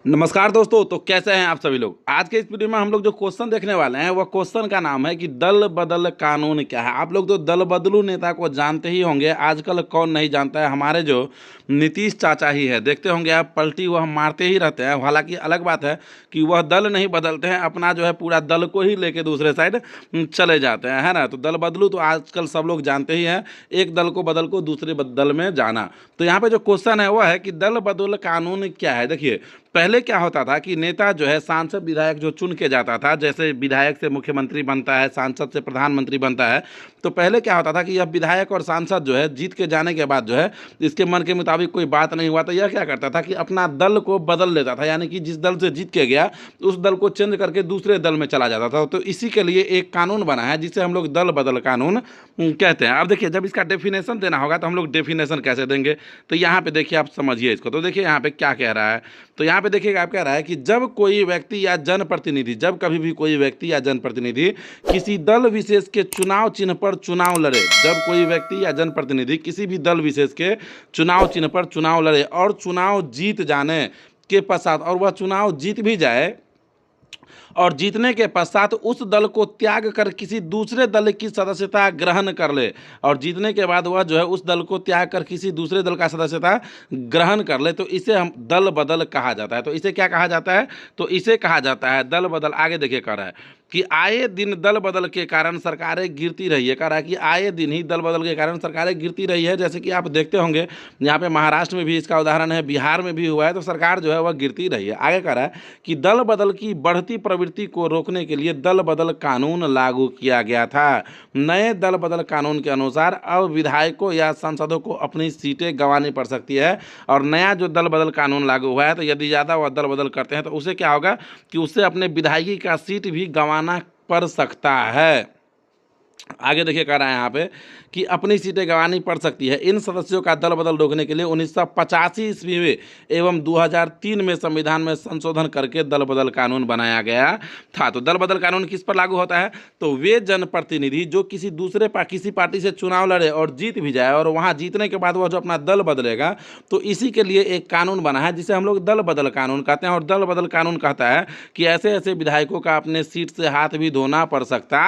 नमस्कार दोस्तों, तो कैसे हैं आप सभी लोग। आज के इस वीडियो में हम लोग जो क्वेश्चन देखने वाले हैं वह क्वेश्चन का नाम है कि दल बदल कानून क्या है। आप लोग तो दल बदलू नेता को जानते ही होंगे, आजकल कौन नहीं जानता है। हमारे जो नीतीश चाचा ही है, देखते होंगे आप, पलटी वह मारते ही रहते हैं। हालांकि अलग बात है कि वह दल नहीं बदलते हैं, अपना जो है पूरा दल को ही लेके दूसरे साइड चले जाते हैं, है ना। तो दल बदलू तो आजकल सब लोग जानते ही हैं, एक दल को बदल को दूसरे दल में जाना। तो यहाँ पे जो क्वेश्चन है वह है कि दल बदल कानून क्या है। देखिए, पहले क्या होता था कि नेता जो है सांसद विधायक जो चुन के जाता था, जैसे विधायक से मुख्यमंत्री बनता है, सांसद से प्रधानमंत्री बनता है। तो पहले क्या होता था कि यह विधायक और सांसद जो है जीत के जाने के बाद जो है इसके मन के मुताबिक कोई बात नहीं हुआ तो यह क्या करता था कि अपना दल को बदल लेता था, यानी कि जिस दल से जीत के गया उस दल को चेंज करके दूसरे दल में चला जाता था। तो इसी के लिए एक कानून बना है जिसे हम लोग दल बदल कानून कहते हैं। अब देखिए, जब इसका डेफिनेशन देना होगा तो हम लोग डेफिनेशन कैसे देंगे, तो यहाँ पे देखिए आप समझिए इसको। तो देखिए यहाँ पे क्या कह रहा है, तो यहाँ पे देखिएगा आप कह रहा है कि जब कोई व्यक्ति या जनप्रतिनिधि, जब कभी भी कोई व्यक्ति या जनप्रतिनिधि किसी दल विशेष के चुनाव चिन्ह पर चुनाव लड़े, जब कोई व्यक्ति या जनप्रतिनिधि किसी भी दल विशेष के चुनाव चिन्ह पर चुनाव लड़े और चुनाव जीत जाने के पश्चात, और वह चुनाव जीत भी जाए और जीतने के पश्चात उस दल को त्याग कर किसी दूसरे दल की सदस्यता ग्रहण कर ले, और जीतने के बाद वह जो है उस दल को त्याग कर किसी दूसरे दल का सदस्यता ग्रहण कर ले, तो इसे हम दल बदल कहा जाता है। तो इसे क्या कहा जाता है, तो इसे कहा जाता है दल बदल। आगे देखिए कह रहा है कि आए दिन दल बदल के कारण सरकारें गिरती रही है। कह रहा है कि आए दिन ही दल बदल के कारण सरकारें गिरती रही है। जैसे कि आप देखते होंगे यहाँ पे महाराष्ट्र में भी इसका उदाहरण है, बिहार में भी हुआ है, तो सरकार जो है वह गिरती रही है। आगे कह रहा है कि दल बदल की बढ़ती प्रवृत्ति को रोकने के लिए दल बदल कानून लागू किया गया था। नए दल बदल कानून के अनुसार अब विधायकों या सांसदों को अपनी सीटें गंवानी पड़ सकती है। और नया जो दल बदल कानून लागू हुआ है, तो यदि ज़्यादा वह दल बदल करते हैं तो उसे क्या होगा कि उससे अपने विधायकी का सीट भी गंवाना पड़ सकता है। आगे देखिए कह रहा है यहाँ पे कि अपनी सीटें गंवानी पड़ सकती है। इन सदस्यों का दल बदल रोकने के लिए 1985 ईस्वी में एवं 2003 में संविधान में संशोधन करके दल बदल कानून बनाया गया था। तो दल बदल कानून किस पर लागू होता है, तो वे जनप्रतिनिधि जो किसी दूसरे किसी पार्टी से चुनाव लड़े और जीत भी जाए और वहाँ जीतने के बाद वह जो अपना दल बदलेगा, तो इसी के लिए एक कानून बना है जिसे हम लोग दल बदल कानून कहते हैं। और दल बदल कानून कहता है कि ऐसे ऐसे विधायकों का अपने सीट से हाथ भी धोना पड़ सकता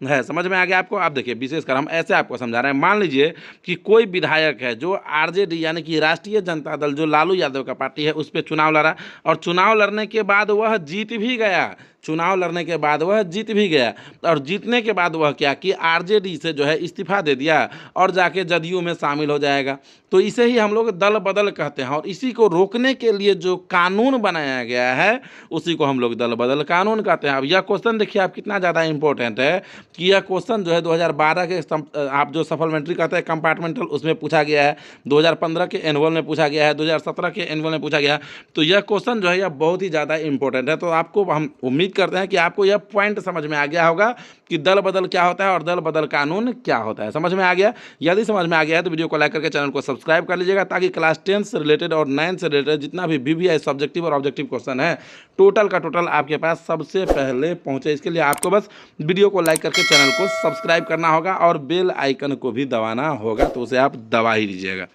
है। समझ में आ गया आपको। आप देखिए, विशेषकर हम ऐसे आपको समझा रहे हैं। मान लीजिए कि कोई विधायक है जो आरजेडी यानी कि राष्ट्रीय जनता दल, जो लालू यादव का पार्टी है, उस पर चुनाव लड़ा और चुनाव लड़ने के बाद वह जीत भी गया। चुनाव लड़ने के बाद वह जीत भी गया और जीतने के बाद वह क्या कि आरजेडी से जो है इस्तीफा दे दिया और जाके जदयू में शामिल हो जाएगा। तो इसे ही हम लोग दल बदल कहते हैं। और इसी को रोकने के लिए जो कानून बनाया गया है उसी को हम लोग दल बदल कानून कहते हैं। अब यह क्वेश्चन देखिए आप कितना ज़्यादा इंपॉर्टेंट है कि यह क्वेश्चन जो है 2012 के आप जो सप्लीमेंट्री कहते हैं कंपार्टमेंटल, उसमें पूछा गया है, 2015 के एनुअल में पूछा गया है, 2017 के एनुअल में पूछा गया है। तो यह क्वेश्चन जो है यह बहुत ही ज़्यादा इंपॉर्टेंट है। तो आपको हम उम्मीद करते हैं कि आपको यह पॉइंट समझ में आ गया होगा कि दल बदल क्या होता है और दल बदल कानून क्या होता है। समझ में आ गया। यदि समझ में आ गया है तो वीडियो को लाइक करके चैनल को सब्सक्राइब कर लीजिएगा, ताकि क्लास 10 से रिलेटेड और 9 से रिलेटेड जितना भी वीवीआई सब्जेक्टिव और ऑब्जेक्टिव क्वेश्चन है, टोटल का टोटल आपके पास सबसे पहले पहुंचे। इसके लिए आपको बस वीडियो को लाइक करके चैनल को सब्सक्राइब करना होगा और बेल आइकन को भी दबाना होगा, तो उसे आप दबा ही दीजिएगा।